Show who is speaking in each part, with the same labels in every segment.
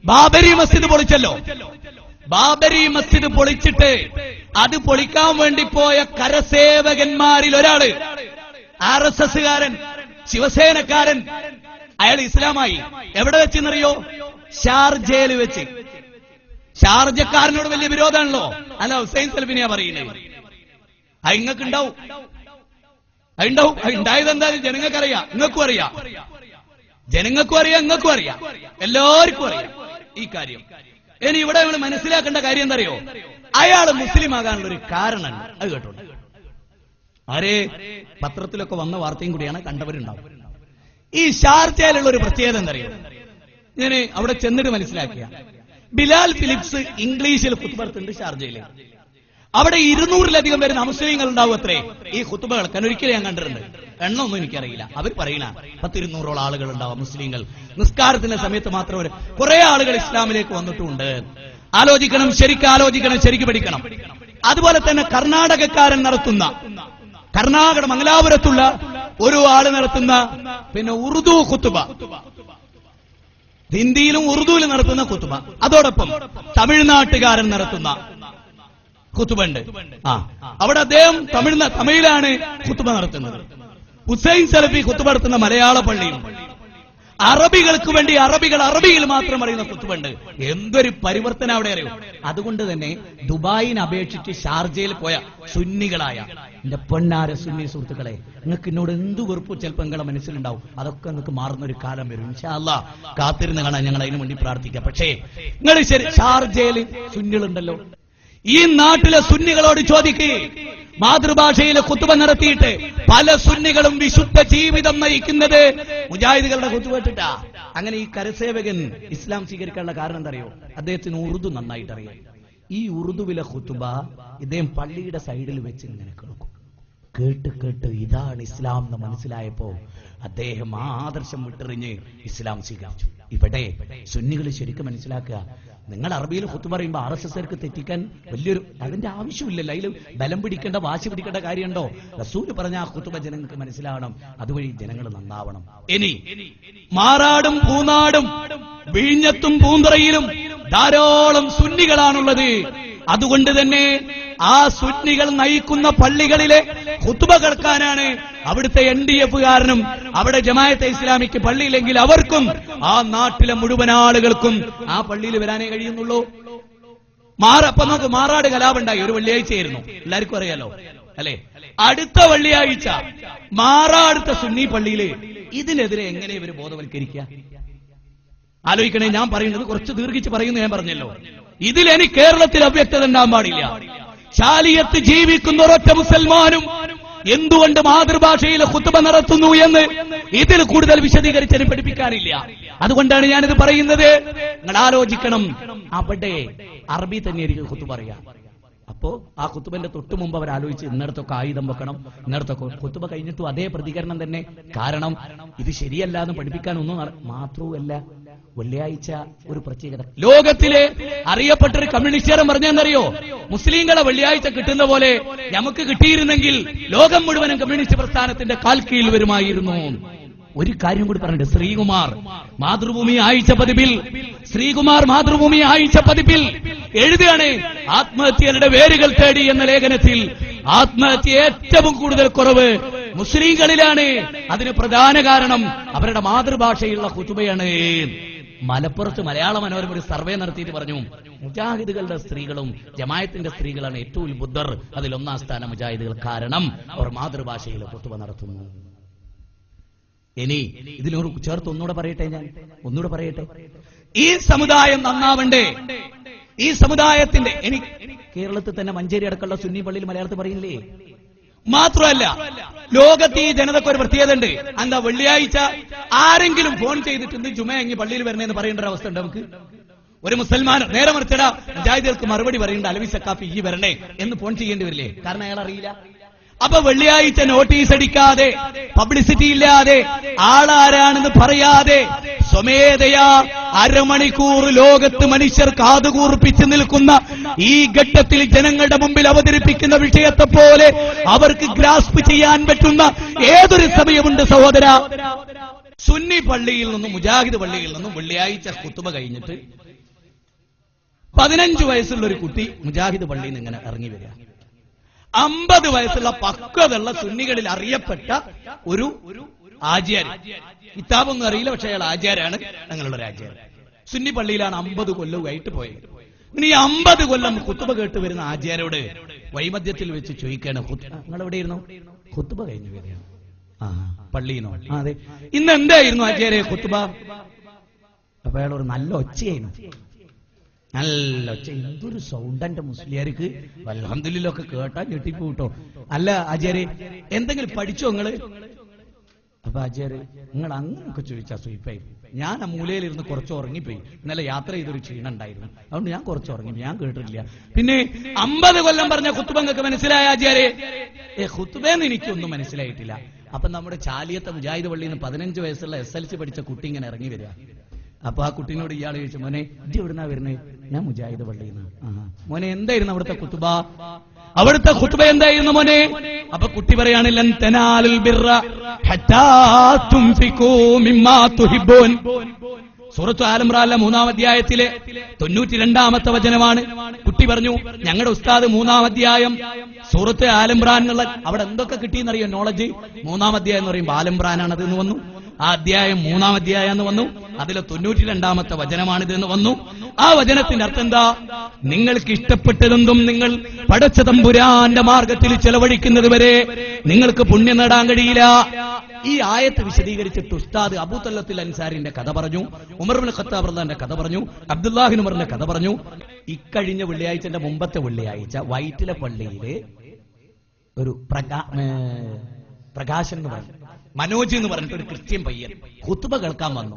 Speaker 1: ബാബരി മസ്ജിദ് പൊളിച്ചല്ലോ. ബാബരി മസ്ജിദ് പൊളിച്ചിട്ട് അത് പൊളിക്കാൻ വേണ്ടി പോയ കരസേവകന്മാരിൽ ഒരാള് RSSകാരൻ, ശിവസേനക്കാരൻ, അയാൾ ഇസ്ലാമായി. എവിടെ വെച്ചെന്നറിയോ? ഷാർജയിൽ വെച്ച്. ഷാർജക്കാരനോട് വലിയ വിരോധമാണല്ലോ. അല്ല, ഹുസൈൻ സലഫിനെയാ പറയുന്നത്. അത് നിങ്ങൾക്ക് ഉണ്ടാവും, അതുണ്ടാവും. ഉണ്ടായത് എന്തായാലും ജനങ്ങൾക്കറിയാം, നിങ്ങൾക്കും അറിയാം, ജനങ്ങൾക്കും അറിയാം, നിങ്ങൾക്കും അറിയാം, എല്ലാവർക്കും അറിയാം ഈ കാര്യം. ഇനി ഇവിടെ നമ്മൾ മനസ്സിലാക്കേണ്ട കാര്യം എന്താ അറിയോ? അയാൾ മുസ്ലിം ആകാനുള്ള ഒരു കാരണം അത് കേട്ടോ. ആരെ പത്രത്തിലൊക്കെ വന്ന വാർത്തയും കൂടിയാണ്, കണ്ടവരുണ്ടാവും. ഈ ഷാർജയിലുള്ള ഒരു പ്രത്യേകത എന്താ അറിയോ? ഞാൻ അവിടെ ചെന്നിട്ട് മനസ്സിലാക്കിയ, ബിലാൽ ഫിലിപ്സ് ഇംഗ്ലീഷിൽ ഖുത്ബ നടത്തുന്നുണ്ട് ഷാർജയില്. അവിടെ 200-ലധികം വരുന്ന മുസ്ലിങ്ങൾ ഉണ്ടാവും അത്രേ ഈ ഖുത്ബ കേൾക്കാൻ. ഒരിക്കലും ഞാൻ കണ്ടിട്ടുണ്ട്, എണ്ണമൊന്നും എനിക്കറിയില്ല. അവർ പറയണ 100-200 ആളുകൾ ഉണ്ടാവും മുസ്ലിങ്ങൾ. നിസ്കാരത്തിന്റെ സമയത്ത് മാത്രം കുറെ ആളുകൾ ഇസ്ലാമിലേക്ക് വന്നിട്ടുണ്ട്. ആലോചിക്കണം, ശരിക്കും ആലോചിക്കണം, ശരിക്കും പഠിക്കണം. അതുപോലെ തന്നെ കർണാടകക്കാരൻ നടത്തുന്ന, കർണാടക മംഗലാപുരത്തുള്ള ഒരു ആള് നടത്തുന്ന പിന്നെ ഉറുദു ഖുത്ബ, ഹിന്ദിയിലും ഉറുദുവിലും നടത്തുന്ന ഖുത്ബ, അതോടൊപ്പം തമിഴ്നാട്ടുകാരൻ നടത്തുന്ന ഖുത്ബ ഉണ്ട്. അവിടെ അദ്ദേഹം തമിഴിലാണ് ഖുത്ബ നടത്തുന്നത്. ഹുസൈൻ സലഫി ഖുത്ബ നടത്തുന്ന മലയാള പള്ളിയും. അറബികൾക്ക് വേണ്ടി അറബിയിൽ മാത്രം അറിയുന്ന ഖുത്ബ ഉണ്ട്. എന്തൊരു പരിവർത്തനം അവിടെ അറിയും. അതുകൊണ്ട് തന്നെ ദുബായിനെ അപേക്ഷിച്ച് ഷാർജയിൽ പോയ സുന്നികളായ എന്റെ പൊന്നാര സുന്നി സുഹൃത്തുക്കളെ, നിങ്ങൾക്ക് എന്നോട് എന്ത് വെറുപ്പ് ചിലപ്പോൾ നിങ്ങളുടെ മനസ്സിലുണ്ടാവും. അതൊക്കെ നിങ്ങൾക്ക് മാറുന്നൊരു കാലം വരും. ഇൻഷാ അല്ലാഹ് കാത്തിരുന്ന് കാണാൻ ഞങ്ങൾ അതിനു വേണ്ടി പ്രാർത്ഥിക്കാം. പക്ഷേ നിങ്ങൾ ശരി, ഷാർജയിൽ സുന്നികളുണ്ടല്ലോ. ഈ നാട്ടിലെ സുന്നികളോട് ചോദിക്കേ, മാതൃഭാഷയിലെ ഖുത്ബ നടത്തിയിട്ട് പല സുന്നികളും വിശുദ്ധ ജീവിതം നയിക്കുന്നത് മുജാഹിദുകളുടെ ഖുത്ബ കേട്ടിട്ടാ. അങ്ങനെ ഈ കരസേവകൻ ഇസ്ലാം സ്വീകരിക്കാനുള്ള കാരണം എന്താ അറിയോ? അദ്ദേഹത്തിന് ഉറുദു നന്നായിട്ട് അറിയാം. ഈ ഉറുദുവിലെ ഖുത്ബ ഇദ്ദേഹം പള്ളിയുടെ സൈഡിൽ വെച്ച് ഇങ്ങനെ കേൾക്കും. കേട്ട് ഇതാണ് ഇസ്ലാം എന്ന് മനസ്സിലായപ്പോ അദ്ദേഹം ആ ആദർശം വിട്ടെറിഞ്ഞ് ഇസ്ലാം സ്വീകരിച്ചു. ഇവിടെ സുന്നികൾ ശരിക്കും മനസ്സിലാക്കുക, നിങ്ങൾ അറബിയിൽ ഖുത്ബ പറയുമ്പോൾ RSSകാർക്ക് തെറ്റിക്കാൻ വലിയൊരു അതിന്റെ ആവശ്യമില്ലല്ലോ. അതിൽ ബലം പിടിക്കേണ്ട, വാശി പിടിക്കേണ്ട കാര്യമുണ്ടോ? റസൂല് പറഞ്ഞ ആ ഖുത്ബ ജനങ്ങൾക്ക് മനസ്സിലാവണം. അതുവഴി ജനങ്ങൾ നന്നാവണം. ഇനി മാറാടും പൂനാടും വിഴിഞ്ഞത്തും പൂന്തറയിലും ധാരാളം സുന്നികളാണുള്ളത്. അതുകൊണ്ട് തന്നെ ആ സുന്നികൾ നയിക്കുന്ന പള്ളികളിലെ ഖുത്ബ കേൾക്കാനാണ് അവിടുത്തെ NDF-കാരനും അവിടെ ജമാഅത്തെ ഇസ്ലാമിക്ക് പള്ളിയില്ലെങ്കിൽ അവർക്കും ആ നാട്ടിലെ മുഴുവൻ ആളുകൾക്കും ആ പള്ളിയിൽ വരാനേ കഴിയുന്നുള്ളൂ. അപ്പൊ നമുക്ക് മാറാട് കലാപുണ്ടായി. ഒരു വെള്ളിയാഴ്ചയായിരുന്നു, എല്ലാവർക്കും അറിയാലോ അല്ലെ? അടുത്ത വെള്ളിയാഴ്ച മാറാടുത്ത സുന്നി പള്ളിയില് ഇതിനെതിരെ എങ്ങനെ ഇവര് ബോധവൽക്കരിക്കുക? ആലോചിക്കണേ. ഞാൻ പറയുന്നത് കുറച്ച് ദീർഘിച്ച് പറയുന്നു, ഞാൻ പറഞ്ഞല്ലോ. ഇതിലെനി കേരളത്തിൽ അവ്യക്തത ഉണ്ടാകാൻ പാടില്ല. ശാലിയത്ത് ജീവിക്കുന്ന ഒരൊറ്റ മുസൽമാനും എന്തുകൊണ്ട് മാതൃഭാഷയിൽ ഖുത്ബ നടത്തുന്നു എന്ന് ഇതിൽ കൂടുതൽ വിശദീകരിച്ച് പഠിപ്പിക്കാനില്ല. അതുകൊണ്ടാണ് ഞാനിത് പറയുന്നത്. നിങ്ങൾ ആലോചിക്കണം, അവിടെ അറബി തന്നെയായിരിക്കും ഖുത്ബ പറയാം. അപ്പോ ആ ഖുത്ബന്റെ തൊട്ടു മുമ്പ് അവർ ആലോചിച്ച് ഇന്നടത്തൊക്കെ ആയുധം വെക്കണം, ഇന്നടത്തൊക്കെ. ഖുത്ബ കഴിഞ്ഞിട്ടും അതേ പ്രതികരണം തന്നെ. കാരണം ഇത് ശരിയല്ല എന്ന് പഠിപ്പിക്കാനൊന്നും മാത്രവുമല്ല, വെള്ളിയാഴ്ച ഒരു പ്രത്യേകത. ലോകത്തിലെ അറിയപ്പെട്ടൊരു കമ്മ്യൂണിസ്റ്റുകാരൻ പറഞ്ഞെന്നറിയോ? മുസ്ലിങ്ങളെ വെള്ളിയാഴ്ച കിട്ടുന്ന പോലെ നമുക്ക് കിട്ടിയിരുന്നെങ്കിൽ ലോകം മുഴുവനും കമ്മ്യൂണിസ്റ്റ് പ്രസ്ഥാനത്തിന്റെ കാൽ കീഴിൽ വരുമായിരുന്നു. ഒരു കാര്യം കൂടി പറഞ്ഞിട്ട്, ശ്രീകുമാർ മാതൃഭൂമി ആഴ്ച പതിപ്പിൽ, ശ്രീകുമാർ മാതൃഭൂമി ആഴ്ച പതിപ്പിൽ എഴുതുകയാണ്, ആത്മഹത്യയുടെ വേരുകൾ തേടി എന്ന ലേഖനത്തിൽ ആത്മഹത്യ ഏറ്റവും കൂടുതൽ കുറവ് മുസ്ലിങ്ങളിലാണ്. അതിന് പ്രധാന കാരണം അവരുടെ മാതൃഭാഷയിലുള്ള ഖുത്ബയാണ്. മലപ്പുറത്ത് മലയാള മനോരമ ഒരു സർവേ നടത്തിയിട്ട് പറഞ്ഞു, മുജാഹിദുകളുടെ സ്ത്രീകളും ജമായത്തിന്റെ സ്ത്രീകളാണ് ഏറ്റവും ഉത്ബുദ്ധർ, അതിലൊന്നാം സ്ഥാനം മുജാഹിദുകൾ. കാരണം അവർ മാതൃഭാഷയിൽ ഖുത്ബ നടത്തുന്നു. ഇനി ഇതിനോട് ചേർത്ത് ഒന്നുകൂടെ പറയട്ടെ, ഞാൻ ഒന്നുകൂടെ പറയട്ടെ. ഈ സമുദായം നന്നാവണ്ടേ? ഈ സമുദായത്തിന്റെ കേരളത്തിൽ തന്നെ മഞ്ചേരി അടക്കമുള്ള സുന്നി പള്ളിയിൽ മലയാളത്തിൽ പറയുന്നില്ലേ? മാത്രമല്ല, ലോകത്ത് ഈ ജനതയ്ക്ക് ഒരു പ്രത്യേകത ഉണ്ട്. എന്താ? വെള്ളിയാഴ്ച ആരെങ്കിലും ഫോൺ ചെയ്തിട്ടുണ്ട് ജുമയെങ്കിൽ പള്ളിയിൽ വരണേന്ന് പറയേണ്ട ഒരു അവസ്ഥ ഉണ്ട് നമുക്ക്. ഒരു മുസൽമാൻ നേരെ മറിച്ചടാ മുജാഹിദുകൾക്ക് മറുപടി പറയേണ്ട, അലവി സക്കാഫി ഈ വരണേ എന്ന് ഫോൺ ചെയ്യേണ്ടി വരില്ലേ? കാരണം അയാൾ അറിയില്ല. അപ്പൊ വെള്ളിയാഴ്ച നോട്ടീസ് അടിക്കാതെ, പബ്ലിസിറ്റി ഇല്ലാതെ, ആളാരാണെന്ന് പറയാതെ സ്വമേധയാ അരമണിക്കൂർ ലോകത്ത് മനുഷ്യർ കാതുകൂർപ്പിച്ച് നിൽക്കുന്ന ഈ ഘട്ടത്തിൽ ജനങ്ങളുടെ മുമ്പിൽ അവതരിപ്പിക്കുന്ന വിഷയത്തെ പോലെ അവർക്ക് ഗ്രാസ്പ് ചെയ്യാൻ പറ്റുന്ന ഏതൊരു സമയമുണ്ട് സഹോദര. സുന്നി പള്ളിയിൽ നിന്നും മുജാഹിദ് പള്ളിയിൽ നിന്നും വെള്ളിയാഴ്ച ഖുത്ബ കഴിഞ്ഞിട്ട് 15 വയസ്സുള്ള ഒരു കുട്ടി മുജാഹിദ് പള്ളിയിൽ നിന്ന് ഇങ്ങനെ ഇറങ്ങി വരിക. 50 വയസ്സുള്ള പക്വതയുള്ള സുന്നികളിൽ അറിയപ്പെട്ട ഒരു ആചാര്യൻ, കിതാബൊന്നും അറിയില്ല, പക്ഷെ അയാൾ ആചാര്യാണ്, ഞങ്ങളുടെ ഒരു ആചാര്യൻ. സുന്നി പള്ളിയിലാണ് 50 കൊല്ലവുമായിട്ട് പോയത്. ഇനി ഈ 50 കൊല്ലം ഖുത്ബ കേട്ട് വരുന്ന ആചാര്യോട് വൈമധ്യത്തിൽ വെച്ച് ചോദിക്കാണ്, നിങ്ങൾ എവിടെയിരുന്നു? ഖുത്ബ കഴിഞ്ഞു വരികയാണ്. പള്ളിയിനോ? അതെ. ഇന്ന് എന്തായിരുന്നു ആചാര്യ ഖുത്ബ? അപ്പൊ അയാൾ ഒരു നല്ല ഒച്ചയായിരുന്നു, നല്ല ഒച്ച. എന്തൊരു സൗണ്ട് എന്റെ മുസ്ലിയാർക്ക്, അൽഹംദുലില്ലാഹ് കേട്ടാ ഞെട്ടിപ്പോട്ടോ. അല്ല ആചാര്യ, എന്തെങ്കിലും പഠിച്ചോ നിങ്ങള്? അപ്പൊ ആചാര്യ, നിങ്ങൾ അങ്ങനെയൊക്കെ ചോദിച്ചാ സ്വീപ്പായി. ഞാൻ ആ മൂലയിലിരുന്ന് കുറച്ച് ഉറങ്ങിപ്പോയി, ഇന്നലെ യാത്ര ചെയ്തൊരു ക്ഷീണം ഉണ്ടായിരുന്നു, അതുകൊണ്ട് ഞാൻ കുറച്ച് ഉറങ്ങി, ഞാൻ കേട്ടിട്ടില്ല. പിന്നെ 50 കൊല്ലം പറഞ്ഞ ഖുത്ബ നിങ്ങൾക്ക് മനസ്സിലായ ആചാര്യ? ഖുത്ബേന്ന് എനിക്കൊന്നും മനസ്സിലായിട്ടില്ല. അപ്പൊ നമ്മുടെ ചാലിയത്തെ മുജാഹിദ് പള്ളിയിൽ നിന്ന് 15 വയസ്സുള്ള SLC പഠിച്ച കുട്ടി ഇങ്ങനെ ഇറങ്ങി വരിക. അപ്പൊ ആ കുട്ടീനോട് ഇയാൾ ചോദിച്ചു, മോനെ ഇജ്ജ് എവിടുന്നാ വരുന്നത്? ഞാൻ മുജാഹിദ് പള്ളിയിൽ നിന്ന്. മോനെ എന്തായിരുന്നു അവിടുത്തെ ഖുത്ബ? അവിടുത്തെ ഖുത്ബ എന്തായിരുന്നു മോനെ? അപ്പൊ കുട്ടി പറയാണ്, ലൻ തനാലുൽ ബിർറ ഹത്താ തുൻഫിഖൂ മിമ്മാ തുഹിബ്ബൂൻ. സൂറത്ത് ആൽ ഇംറാനിലെ 3-ാം അധ്യായത്തിലെ 92-ാമത്തെ വചനമാണ്. കുട്ടി പറഞ്ഞു, ഞങ്ങളുടെ ഉസ്താദ് 3-ാം അധ്യായം സൂറത്ത് ആൽ ഇംറാൻ എന്നുള്ള അവിടെ എന്തൊക്കെ കിട്ടിയെന്നറിയോ നോളജ്? 3-ാം അധ്യായം എന്ന് പറയുമ്പോൾ ആൽ ഇംറാനാണ് അതെന്ന് വന്നു. ആ അധ്യായം 3-ാം അധ്യായം എന്ന് വന്നു. അതിലെ 92-ാമത്തെ വചനമാണിതെന്ന് വന്നു. ആ വചനത്തിന്റെ അർത്ഥം എന്താ? നിങ്ങൾക്ക് ഇഷ്ടപ്പെട്ടതെന്തും നിങ്ങൾ പടച്ച തമ്പുരാന്റെ മാർഗത്തിൽ ചെലവഴിക്കുന്നത് വരെ നിങ്ങൾക്ക് പുണ്യം നേടാൻ കഴിയില്ല. ഈ ആയത്ത് വിശദീകരിച്ചിട്ട് ഉസ്താദ് അബൂ തല്ലത്തുൽ അൻസാരിന്റെ കഥ പറഞ്ഞു, ഉമർ ഇബ്നു ഖത്താബ് റളിയല്ലാഹുവിന്റെ കഥ പറഞ്ഞു, അബ്ദുല്ലാഹി ഇബ്നു ഉമറിന്റെ കഥ പറഞ്ഞു. ഇക്കഴിഞ്ഞ വെള്ളിയാഴ്ചന്റെ മുമ്പത്തെ വെള്ളിയാഴ്ച വൈറ്റില പള്ളിയില് ഒരു പ്രകാശൻ എന്ന് പറഞ്ഞു, മനോജ് എന്ന് പറഞ്ഞിട്ട് ഒരു ക്രിസ്ത്യൻ പയ്യൻ ഖുത്ബ കേൾക്കാൻ വന്നു.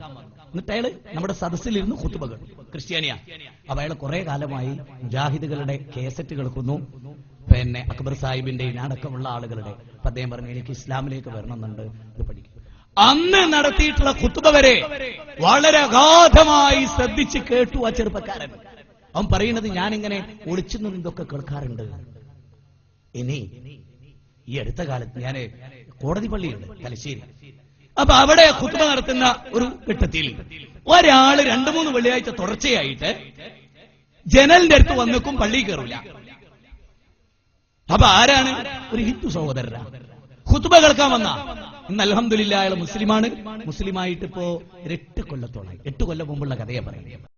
Speaker 1: എന്നിട്ട് അയാള് നമ്മുടെ സദസ്സിലിരുന്ന് ഖുത്ബ കേട്ടു. ക്രിസ്ത്യാനിയാ. അപ്പൊ അയാൾ കുറെ കാലമായി മുജാഹിദുകളുടെ കേസറ്റ് കേൾക്കുന്നു, പിന്നെ അക്ബർ സാഹിബിന്റെ അടക്കമുള്ള ആളുകളുടെ. അപ്പൊ അദ്ദേഹം പറഞ്ഞു, എനിക്ക് ഇസ്ലാമിലേക്ക് വരണമെന്നുണ്ട്, ഇത് പഠിക്കും. അന്ന് നടത്തിയിട്ടുള്ള ഖുത്ബ വരെ വളരെ അഗാധമായി ശ്രദ്ധിച്ച് കേട്ടു ആ ചെറുപ്പക്കാരൻ. അവൻ പറയുന്നത്, ഞാനിങ്ങനെ ഒളിച്ചു നിന്നതൊക്കെ കേൾക്കാറുണ്ട്. ഇനി ഈ അടുത്ത കാലത്ത് ഞാൻ കോടതി പള്ളിയുണ്ട് തലശ്ശേരി. അപ്പൊ അവിടെ ഖുത്ബ നടത്തുന്ന ഒരു ഘട്ടത്തിൽ ഒരാള് 2-3 വെള്ളിയാഴ്ച തുടർച്ചയായിട്ട് ജനലിന്റെ അടുത്ത് വന്നിക്കും, പള്ളി കയറില്ല. അപ്പൊ ആരാണ്? ഒരു ഹിന്ദു സഹോദരനാ ഖുത്ബ കേൾക്കാൻ വന്ന. ഇന്ന് അൽഹംദുലില്ലാഹ് അയാൾ മുസ്ലിമാണ്. മുസ്ലിമായിട്ട് ഇപ്പോ 8 കൊല്ലത്തോളായി. 8 കൊല്ലം മുമ്പുള്ള കഥയെ പറയുന്നത്.